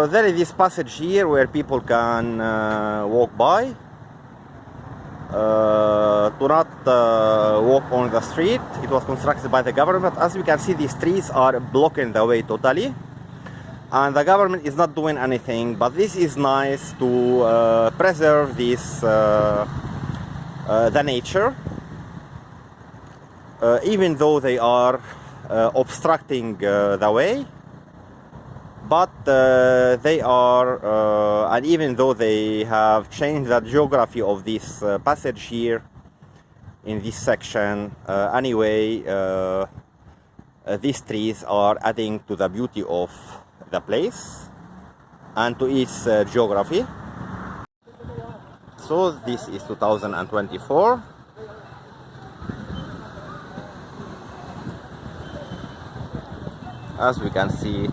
there is this passage here where people can walk by. Do not walk on the street. It was constructed by the government. As you can see, these trees are blocking the way totally, and the government is not doing anything. But this is nice to preserve this the nature, even though they are obstructing the way. But they are, and even though they have changed the geography of this passage here in this section, anyway, these trees are adding to the beauty of the place and to its geography. So this is 2024. As we can see,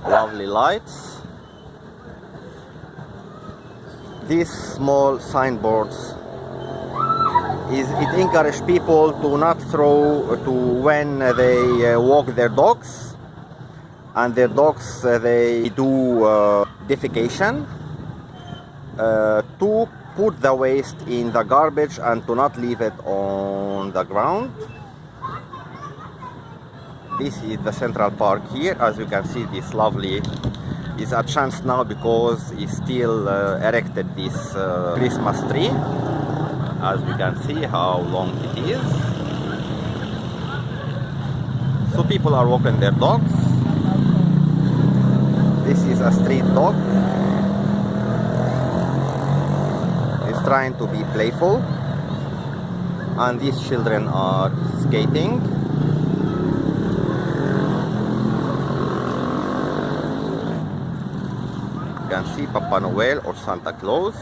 lovely lights. These small signboards it encourages people to not throw to when they walk their dogs, and their dogs they do defecation, to put the waste in the garbage and to not leave it on the ground. This is the Central Park here. As you can see, this lovely is a chance now because he still erected this Christmas tree. As we can see how long it is. So people are walking their dogs. This is a street dog. He's trying to be playful, and these children are skating. You can see Papa Noel or Santa Claus.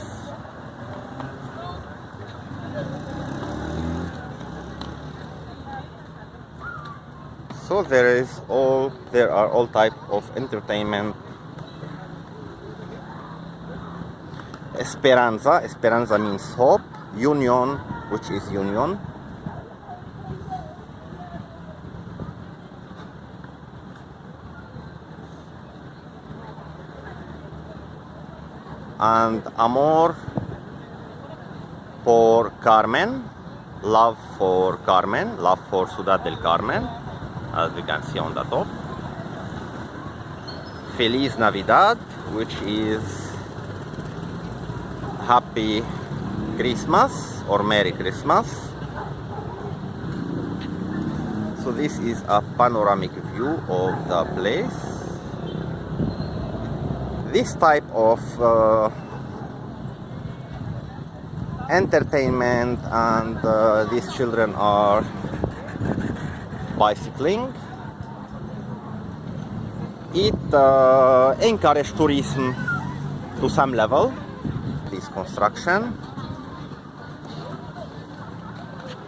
So there are all types of entertainment. Esperanza means hope. Union, which is union. And amor por Carmen, love for Carmen, love for Ciudad del Carmen, as we can see on the top. Feliz Navidad, which is Happy Christmas or Merry Christmas. So this is a panoramic view of the place. This type of entertainment, and these children are bicycling. It encourages tourism to some level. This construction.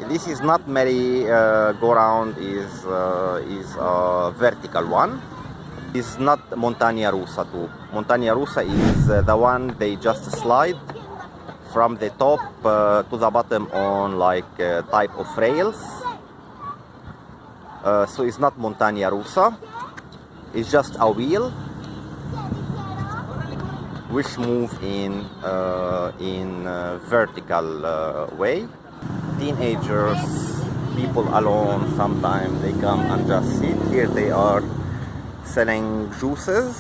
This is not merry go round, is a vertical one. It's not montaña rusa too. Montaña rusa is the one they just slide from the top to the bottom on like type of rails. So it's not montaña rusa. It's just a wheel which move in vertical way. Teenagers, people alone, sometimes they come and just sit. Here they are selling juices,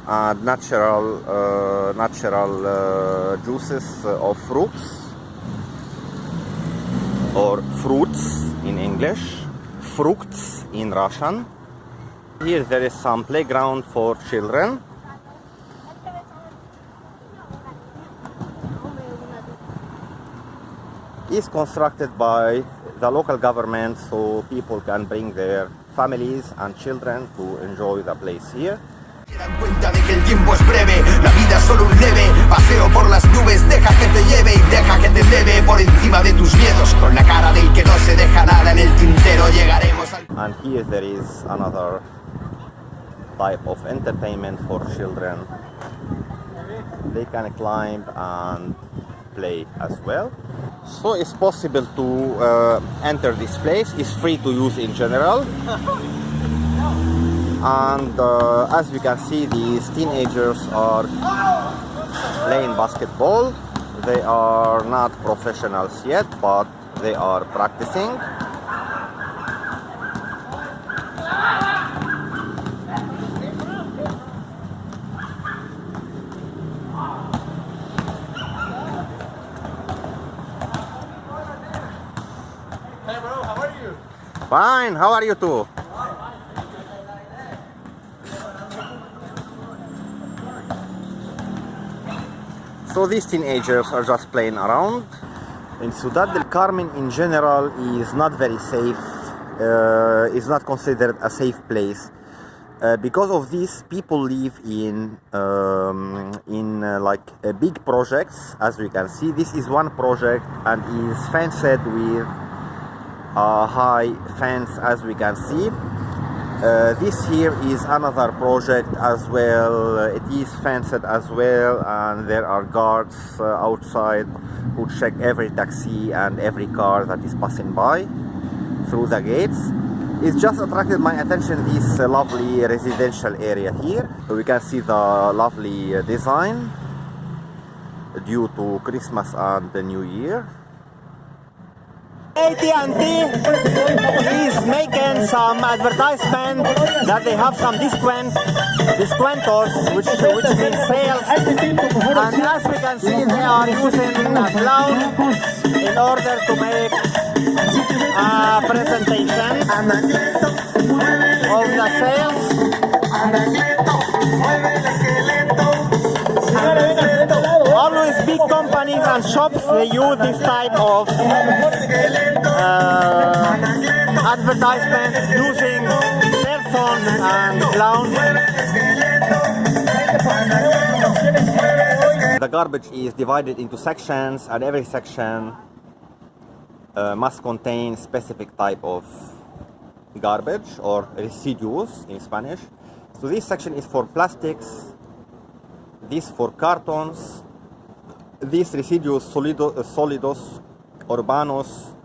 natural juices of fruits, or fruits in English, fruits in Russian. Here there is some playground for children. It's constructed by the local government so people can bring their families and children to enjoy the place here. Se dan cuenta de que el tiempo es breve, la vida es solo un leve paseo por las nubes, deja que te lleve y deja que te eleve por encima de tus miedos, con la cara del que no se deja nada en el tintero llegaremos al... And here there is another type of entertainment for children. They can climb and play as well. So it's possible to enter this place. It's free to use in general. And as we can see, these teenagers are playing basketball. They are not professionals yet, but they are practicing. Hey bro, how are you? Fine, how are you too? So these teenagers are just playing around. In Ciudad del Carmen in general is not very safe, is not considered a safe place. Because of this, people live in like big projects. As we can see, this is one project and is fenced with a high fence, as we can see. This here is another project as well. It is fenced as well, and there are guards outside who check every taxi and every car that is passing by through the gates. It just attracted my attention, this lovely residential area here. We can see the lovely design due to Christmas and the New Year. AT&T is making some advertisement that they have some descuentos, which means sales. And as we can see, they are using a clown in order to make a presentation of the sales. Always big companies and shops, they use this type of advertisement using persons and clowns. The garbage is divided into sections, and every section must contain specific type of garbage or residues in Spanish. So this section is for plastics, this for cartons, these residuos sólidos urbanos,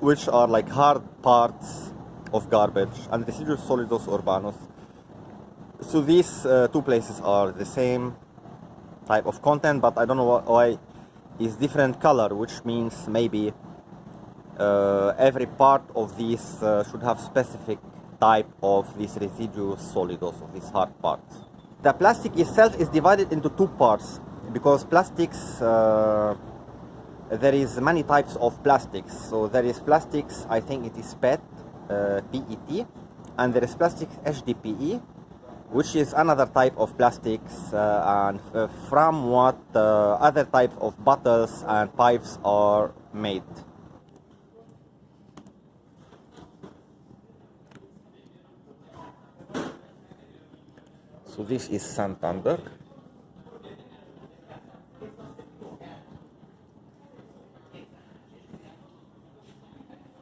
which are like hard parts of garbage, and residuos sólidos urbanos. So these two places are the same type of content, but I don't know why is different color, which means maybe every part of these should have specific type of these residuos sólidos, of these hard parts. The plastic itself is divided into two parts, because plastics, there is many types of plastics. So there is plastics, I think it is PET, PET, and there is plastic HDPE, which is another type of plastics, and from what other types of bottles and pipes are made. So this is Santander.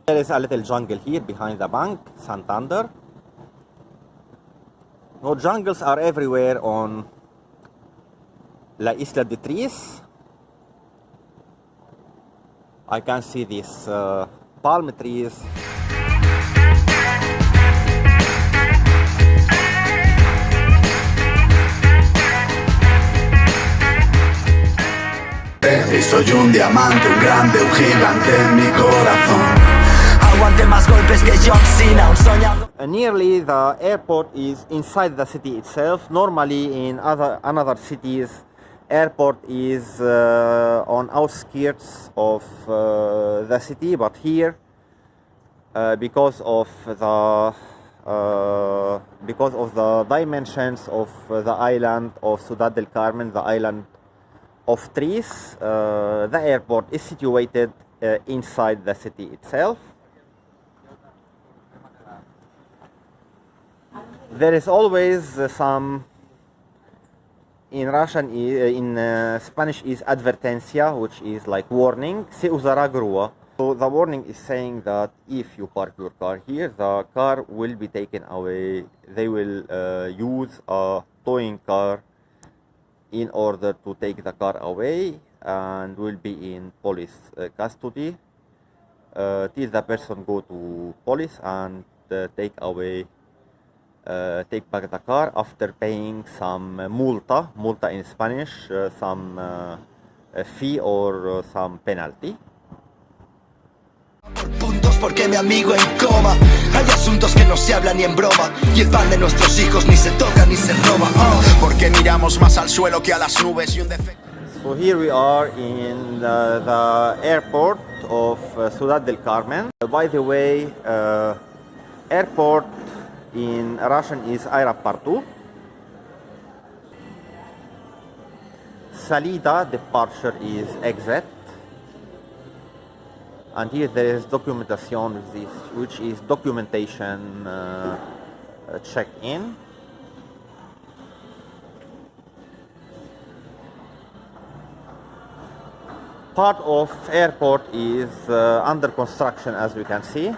There is a little jungle here behind the bank, Santander. No, jungles are everywhere on La Isla de TRIS. I can see these palm trees. Y soy un diamante, un grande, un gigante en mi corazón. Aguante más golpes que John Cena, un soñador. Nearly the airport is inside the city itself. Normally in another cities, airport is on outskirts of the city, but here because of the dimensions of the island of Ciudad del Carmen, the island of TRIS, the airport is situated inside the city itself. There is always some, in Russian, in Spanish is advertencia, which is like warning, se usará grúa. So the warning is saying that if you park your car here, the car will be taken away. They will use a towing car in order to take the car away, and will be in police custody till the person go to police and take away take back the car after paying some multa in Spanish, some fee or some penalty. Por puntos porque mi amigo en coma. Hay asuntos que no se hablan ni en broma. Y el pan de nuestros hijos ni se toca ni se roba. Porque miramos más al suelo que a las nubes y un defecto. So here we are in the airport of Ciudad del Carmen. By the way, airport in Russian is aeroportu. Salida, departure, is exit. And here there is documentation, which is documentation check-in. Part of airport is under construction, as we can see.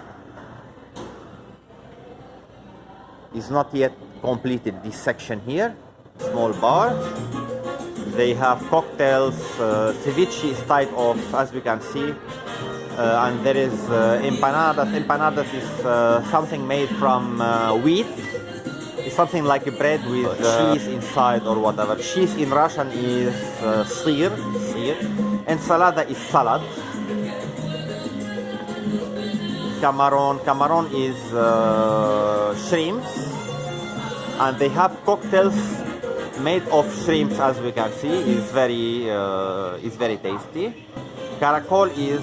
Is not yet completed this section here. Small bar. They have cocktails, ceviche is type of, as we can see. And there is empanadas. Empanadas is something made from wheat. It's something like a bread with cheese inside or whatever. Cheese in Russian is sir. Ensalada is salad. Camaron is shrimps. And they have cocktails made of shrimps, as we can see. Is very tasty. Caracol is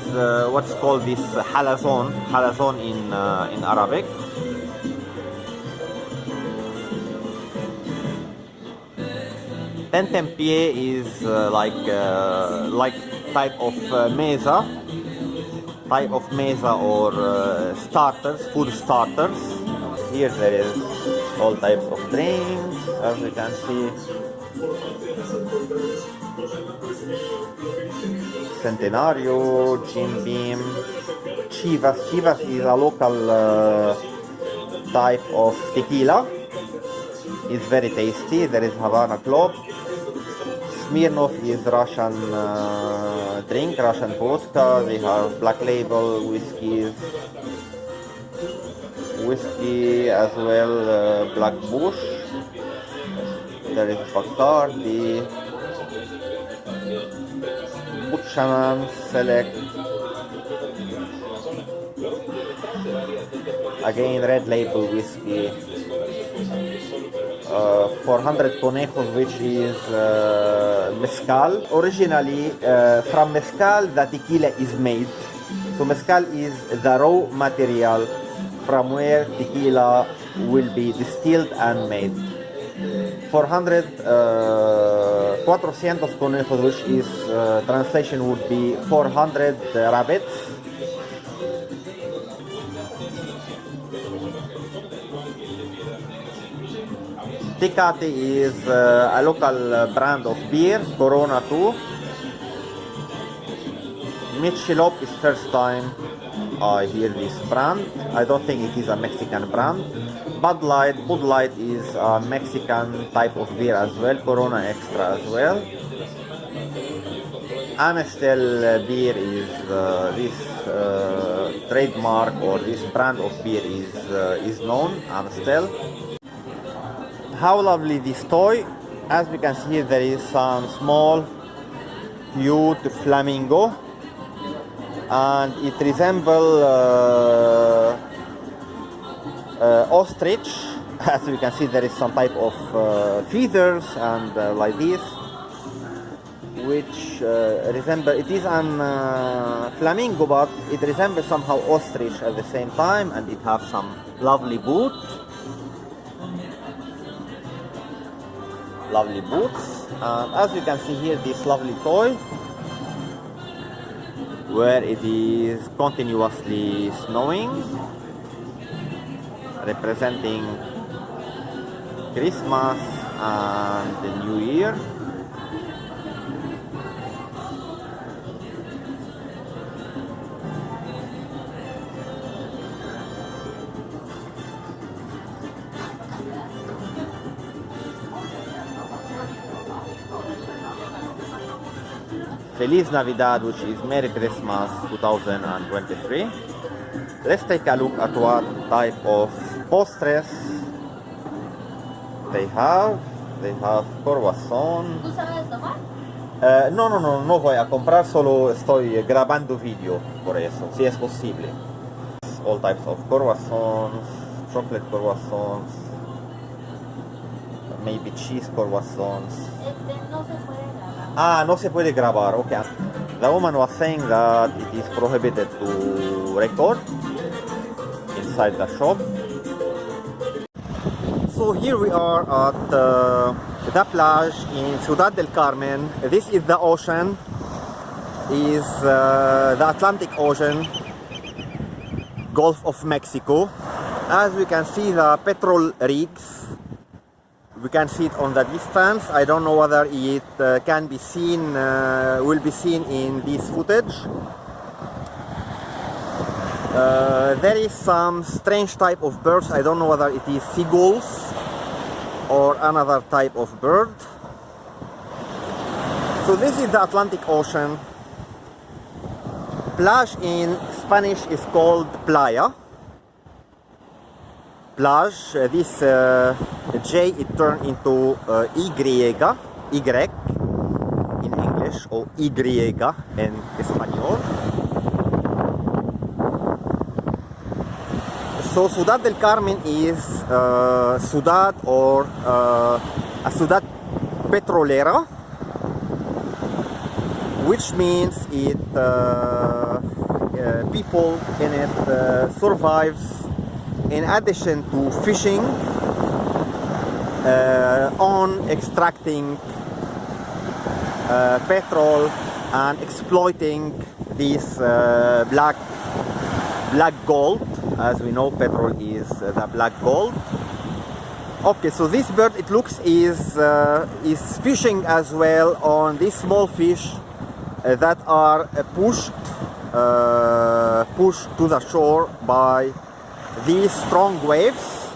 what's called this halazon in Arabic. Tentempié is like type of mesa or starters, food starters. Here there is all types of drinks, as you can see. Centenario, Jim Beam, Chivas. Chivas is a local type of tequila. It's very tasty. There is Havana Club. Smirnoff is Russian drink, Russian vodka. They have Black Label whiskey as well, Black Bush. There is Bacardi, Buchanan Select. Again, Red Label whiskey. 400 conejos, which is mezcal. Originally, from mezcal, the tequila is made. So mezcal is the raw material from where tequila will be distilled and made. 400 conejos, which is translation would be 400 rabbits. Tecate is a local brand of beer, Corona too. Michelob is first time I hear this brand. I don't think it is a Mexican brand. Bud Light is a Mexican type of beer as well, Corona Extra as well. Amstel beer is this trademark or this brand of beer is known, Amstel. How lovely this toy. As we can see here, there is some small cute flamingo and it resembles ostrich. As we can see, there is some type of feathers and like this, which resemble, it is an flamingo, but it resembles somehow ostrich at the same time, and it has some lovely boots. And as you can see here, this lovely toy where it is continuously snowing, representing Christmas and the New Year. Feliz Navidad, which is Merry Christmas 2023. Let's take a look at what type of postres they have croissant. ¿Tú sabes tomar? No voy a comprar, solo estoy grabando vídeo por eso, si es posible. All types of croissants, chocolate croissants, maybe cheese croissants. No se puede grabar. Ah, no se puede grabar, okay. The woman was saying that it is prohibited to record inside the shop. So here we are at the plage in Ciudad del Carmen. This is the ocean, is the Atlantic Ocean, Gulf of Mexico. As we can see the petrol rigs, we can see it on the distance. I don't know whether it can be seen, will be seen in this footage. There is some strange type of birds. I don't know whether it is seagulls or another type of bird. So this is the Atlantic Ocean. Plage in Spanish is called playa. Plage, this J it turned into Y in English, or Y in Espanol. So Ciudad del Carmen is ciudad or a ciudad petrolera, which means it people in it survives in addition to fishing on extracting petrol and exploiting this black gold. As we know, petrol is the black gold. Okay, so this bird, it looks, is fishing as well on these small fish that are pushed to the shore by these strong waves.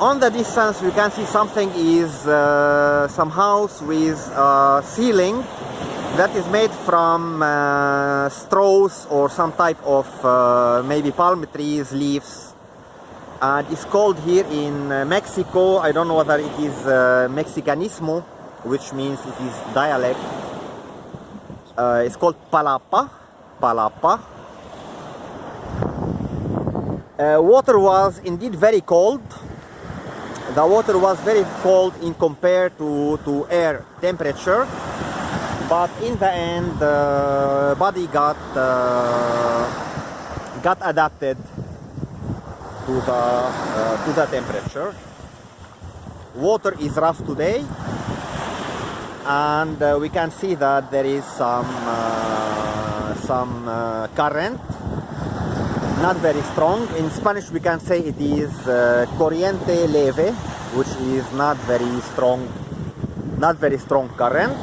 On the distance we can see something is some house with a ceiling that is made from straws or some type of maybe palm trees leaves, and it's called here in Mexico, I don't know whether it is Mexicanismo, which means it is dialect. It's called palapa. Water was indeed very cold. The water was very cold in compared to air temperature, but in the end the body got adapted to the temperature. Water is rough today, and we can see that there is some current, not very strong. In Spanish we can say it is corriente leve, which is not very strong current.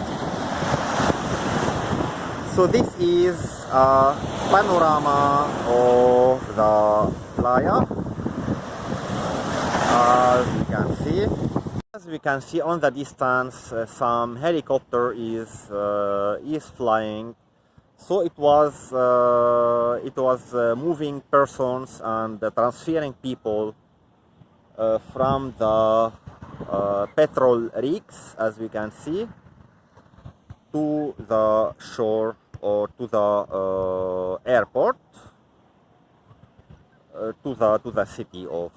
So this is a panorama of the playa, as we can see on the distance. Some helicopter is flying. So it was moving persons and transferring people from the petrol rigs, as we can see, to the shore or to the airport, to the city of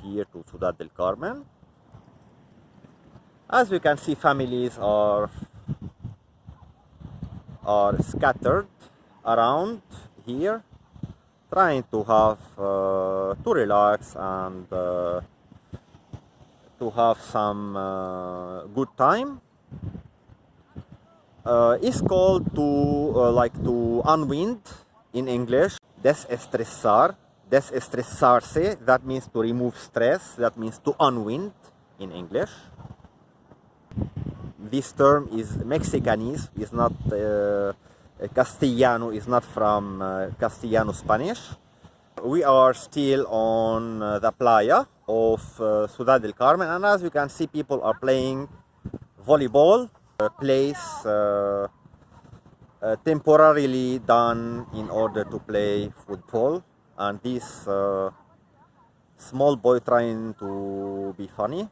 here, to Ciudad del Carmen. As we can see, families are scattered around here, trying to have to relax and to have some good time. It's called to unwind in English, desestresarse, that means to remove stress, that means to unwind in English. This term is Mexicanese, is not Castellano, is not from Castellano Spanish. We are still on the playa of Ciudad del Carmen, and as you can see, people are playing volleyball. Place temporarily done in order to play football, and this small boy trying to be funny.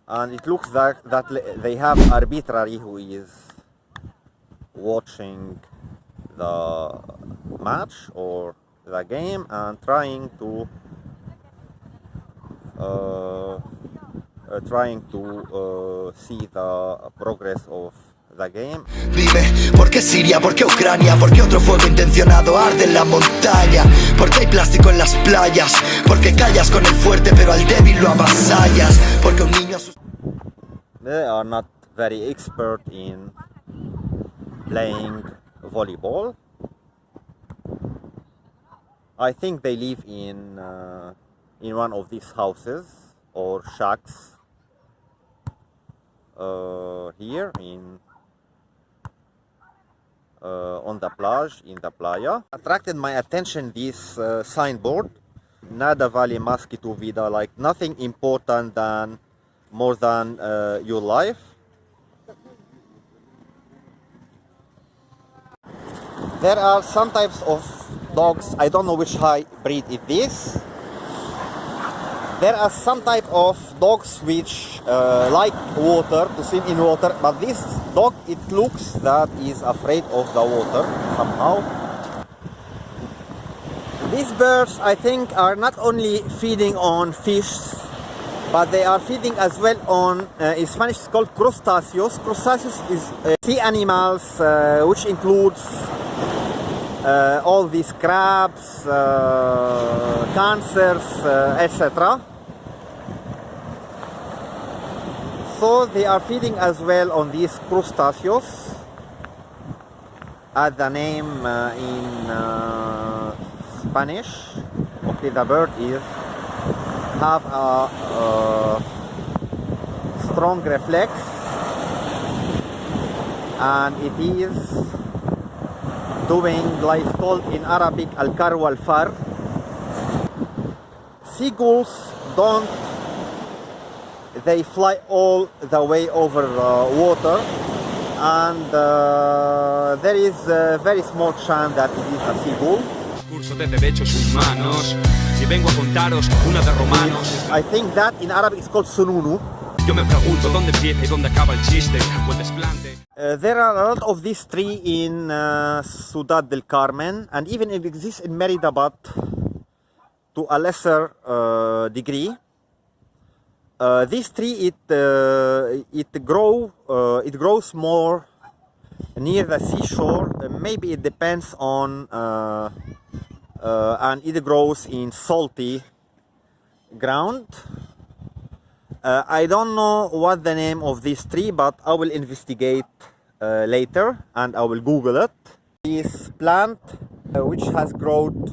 And it looks like that they have arbitrary who is watching the match or the game and trying to see the progress of the game. Dime, ¿por qué Siria? ¿Por qué Ucrania? ¿Por qué otro fuego intencionado arde en la montaña? ¿Por qué hay plástico en las playas? ¿Por qué callas con el fuerte pero al débil lo avasallas? Porque un niño They are not very expert in playing volleyball. I think they live in one of these houses or shacks here in on the plage, in the playa. Attracted my attention this signboard, Nada vale más que tu vida, like nothing important than more than your life. There are some types of dogs, I don't know which breed it is. There are some type of dogs which like water, to swim in water, but this dog, it looks that is afraid of the water somehow. These birds, I think, are not only feeding on fish, but they are feeding as well on, in Spanish it's called crustáceos. Crustáceos is sea animals, which includes all these crabs, cancers, etc. So they are feeding as well on these crustáceos, as the name in Spanish. Okay, the bird have a strong reflex, and it is doing like it's called in Arabic al-kar wal-far. Seagulls don't, they fly all the way over water, and there is a very small chance that it is a seagull. Curso de derechos humanos y vengo a contaros una de Romanos. I think that in Arabic is called sununu. Yo me pregunto dónde empieza y dónde acaba el chiste o el desplante. There are a lot of this tree in Ciudad del Carmen, and even it exists in Merida, but to a lesser degree. This tree it grows more near the seashore. Maybe it depends on, and it grows in salty ground. I don't know what the name of this tree, but I will investigate later and I will Google it. This plant, which has grown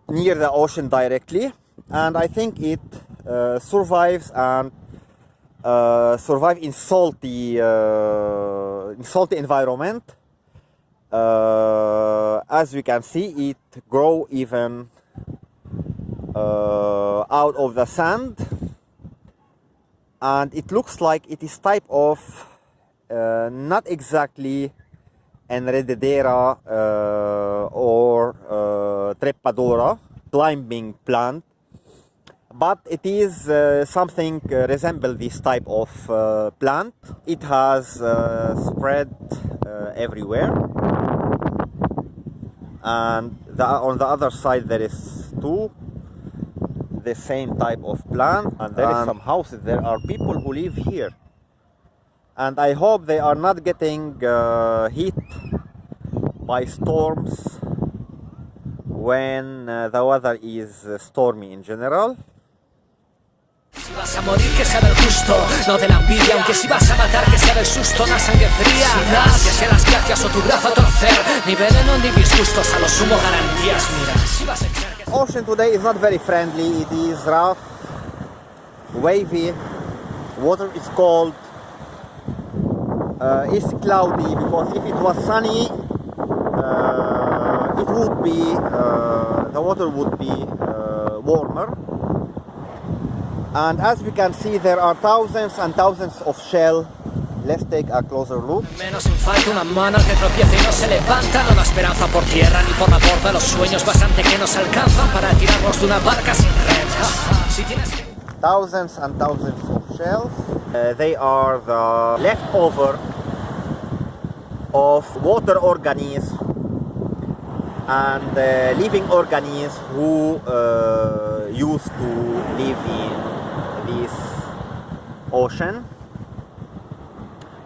near the ocean directly, and I think it survives and survive in salty environment. As we can see, it grow even out of the sand, and it looks like it is type of not exactly enredadera or trepadora, climbing plant, but it is something resemble this type of plant. It has spread everywhere, and on the other side there is two the same type of plant, and there is some houses. There are people who live here, and I hope they are not getting hit by storms when the weather is stormy in general. Si vas a morir, que sea del justo, no de la envidia. Aunque si vas a matar, que sea del susto, una sangre fría. Si das, que sea las gracias o tu brazo a torcer. Ni veneno ni disgustos, a lo sumo garantías. Mira, si vas a echar que... Ocean today is not very friendly. It is rough, wavy. Water is cold. It's cloudy, because if it was sunny, it would be the water would be warmer. And as we can see, there are thousands and thousands of shells. Let's take a closer look. Menos sin falta una mano que tropieza y no se levanta. No da esperanza por tierra ni por la borda. Los sueños bastante que nos alcanzan para tirarnos de una barca sin red. Si tienes que... Thousands and thousands of shells. They are the leftover of water organisms and living organisms who used to live in this ocean.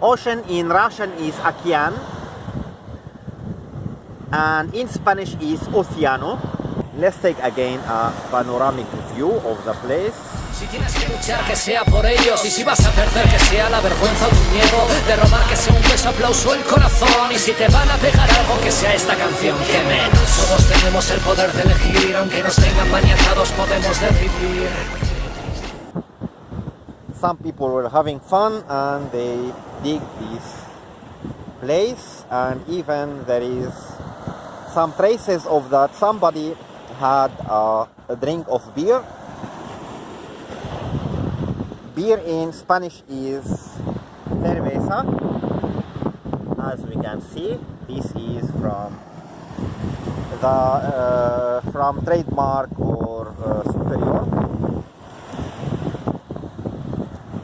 Ocean in Russian is ocean and in Spanish is océano. Let's take again a panoramic view of the place. Si tienes que luchar, que sea por ellos. Y si vas a perder, que sea la vergüenza o tu miedo. De robar, que sea un beso, aplauso, el corazón. Y si te van a pegar algo, que sea esta canción, que menos. Todos tenemos el poder de elegir. Aunque nos tengan maniatados, podemos decidir. Some people were having fun and they dig this place, and even there is some traces of that somebody had a drink of beer. Beer in Spanish is cerveza. As we can see, this is from the from trademark or superior.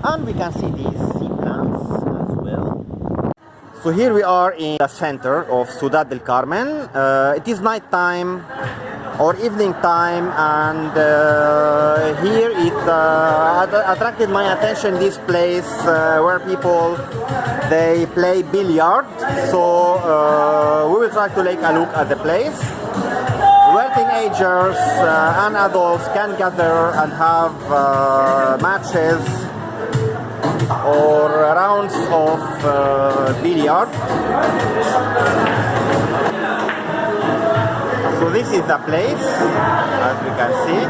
And we can see these sea plants as well. So here we are in the center of Ciudad del Carmen. It is night time or evening time, and here it attracted my attention, this place where people they play billiard. So we will try to take a look at the place where teenagers and adults can gather and have matches or rounds of billiard. So this is the place, as we can see.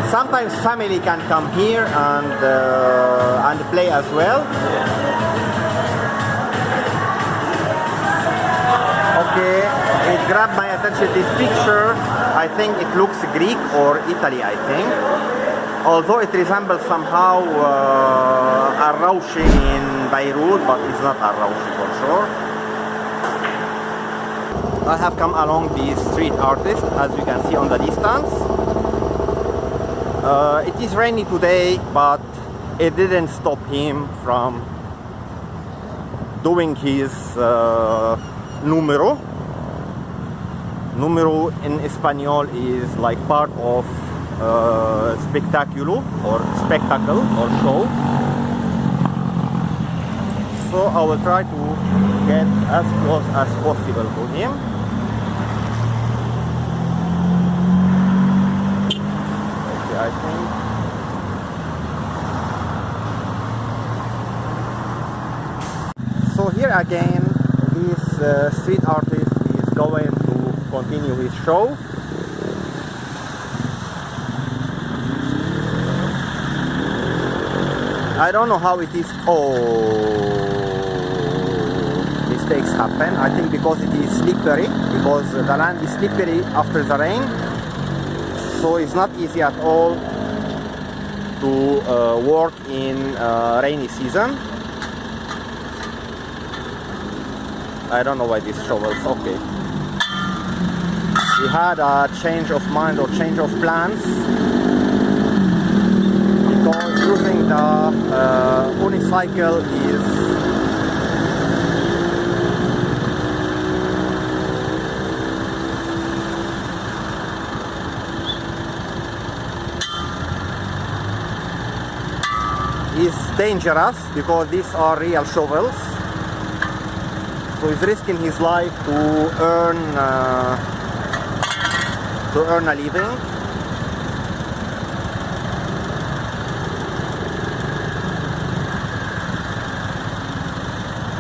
Sometimes family can come here and play as well. Okay, it grabbed my attention, this picture. I think it looks Greek or Italy, I think. Although it resembles somehow Arrauchi in Beirut, but it's not Arrauchi for sure. I have come along the street artist, as you can see on the distance. It is rainy today, but it didn't stop him from doing his número. Número in Espanol is like part of spectacular or spectacle or show. So I will try to get as close as possible to him. Okay, I think so. Here again, this street artist is going to continue his show. I don't know how it is. Mistakes happen. I think because it is slippery, because the land is slippery after the rain, so it's not easy at all to work in rainy season. I don't know why these shovels. Okay, we had a change of mind or change of plans, because using the unicycle is dangerous, because these are real shovels. So he's risking his life to earn a living.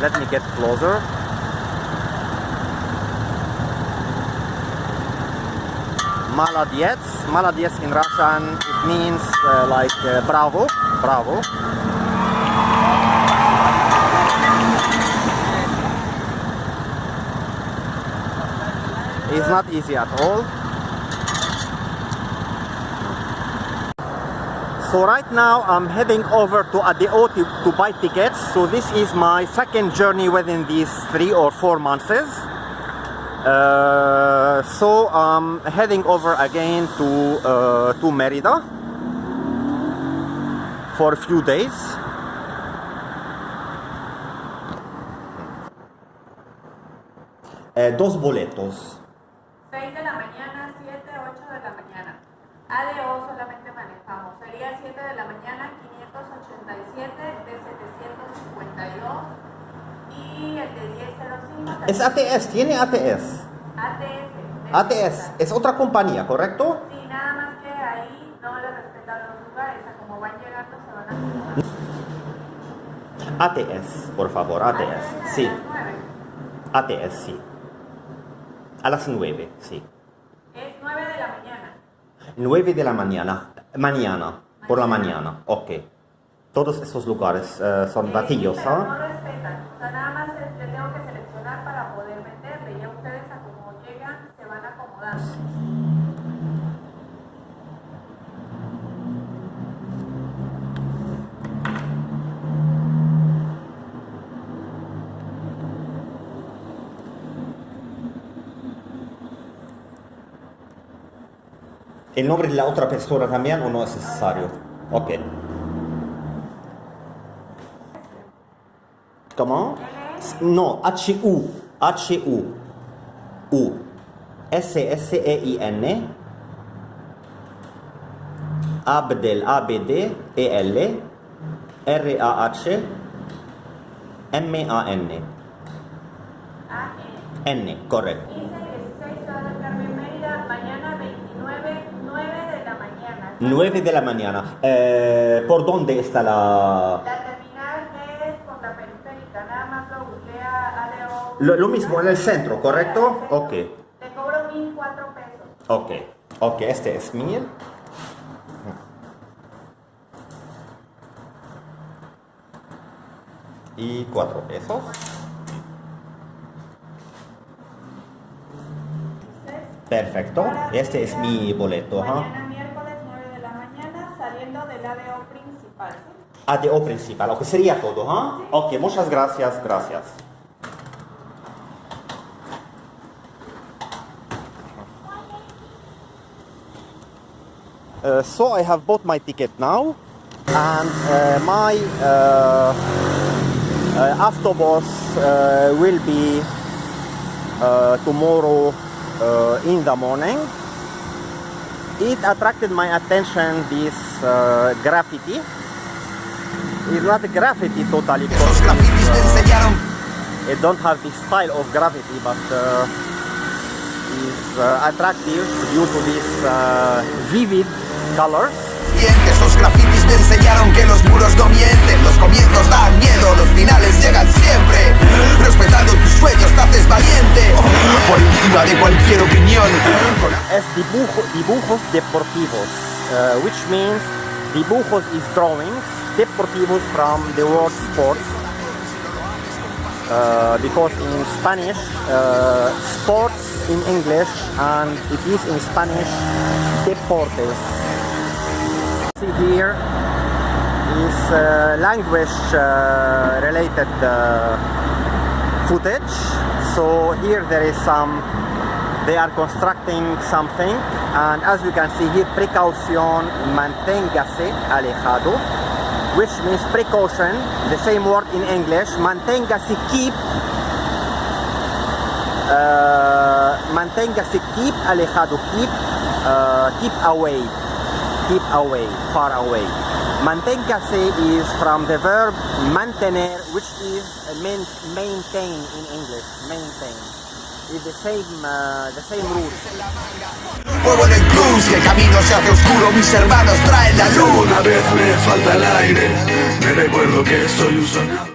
Let me get closer. Maladies. Maladies in Russian, it means like bravo. Bravo. It's not easy at all. So right now I'm heading over to ADO to buy tickets. So this is my second journey within these 3 or 4 months. So I'm heading over again to Mérida for a few days. Dos boletos. 6 de la mañana, 7, 8 de la mañana. ADO solamente manejamos. Sería 7 de la mañana, 587 de 752. Y el de 1005. Es ATS, tiene ATS. ATS. ATS, es otra compañía, ¿correcto? Sí, nada más que ahí no le respetan los lugares. O sea, como van llegando, se van a acomodar. ATS, por favor, ATS. Sí. ATS, sí. A las 9, sí. Es 9 de la mañana. 9 de la mañana. Mañana. Por la mañana. Ok. Todos esos lugares son vacíos, pero ¿ah? no respetan. O sea, nada más le tengo que seleccionar para poder meterle. Ya ustedes, a como llegan, se van acomodando. ¿El nombre de la otra persona también o no es necesario? Ok. ¿Cómo? No, H-U. H-U. U. S-S-E-I-N. Abdel, A-B-D-E-L. R-A-H. M-A-N. N, correcto. 9 de la mañana. ¿Por dónde está la...? La terminal es por la periférica, nada más lo googlea ADO. Lo mismo, en el centro, ¿correcto? Ok. Te cobro 1,004 pesos. Ok. Ok, este es 1,000. Y 4 pesos. Perfecto. Este es mi boleto. Mañana miércoles 9 de la mañana saliendo del ADO principal. ¿Sí? ADO principal, ok, sería todo, ¿ah? ¿Sí? Ok, muchas gracias, gracias. So I have bought my ticket now, and my autobus will be tomorrow in the morning. It attracted my attention, this graffiti. It's not a graffiti totally, Esos grafitis me enseñaron. it don't have the style of graffiti, but is attractive due to these vivid colors. Esos grafitis me enseñaron que los muros no mienten. Los comienzos dan miedo, los finales llegan siempre. Respetando tus sueños te haces valiente, por encima de cualquier opinión. Es dibujos deportivos, which means dibujos is drawings, deportivos from the word sports, because in Spanish sports in English, and it is in Spanish deportes. See here is language related footage. So here there is some, they are constructing something, and as you can see here, precaución, manténgase alejado, which means precaution, the same word in English. Manténgase, keep, manténgase, keep alejado, keep away. Keep away, far away. Manténgase is from the verb mantener, which is maintain in English. Maintain. It's the same root. Fuego en el cruz, que el camino se hace oscuro, mis hermanos traen la luz. Una vez me falta el aire, me recuerdo que estoy usando.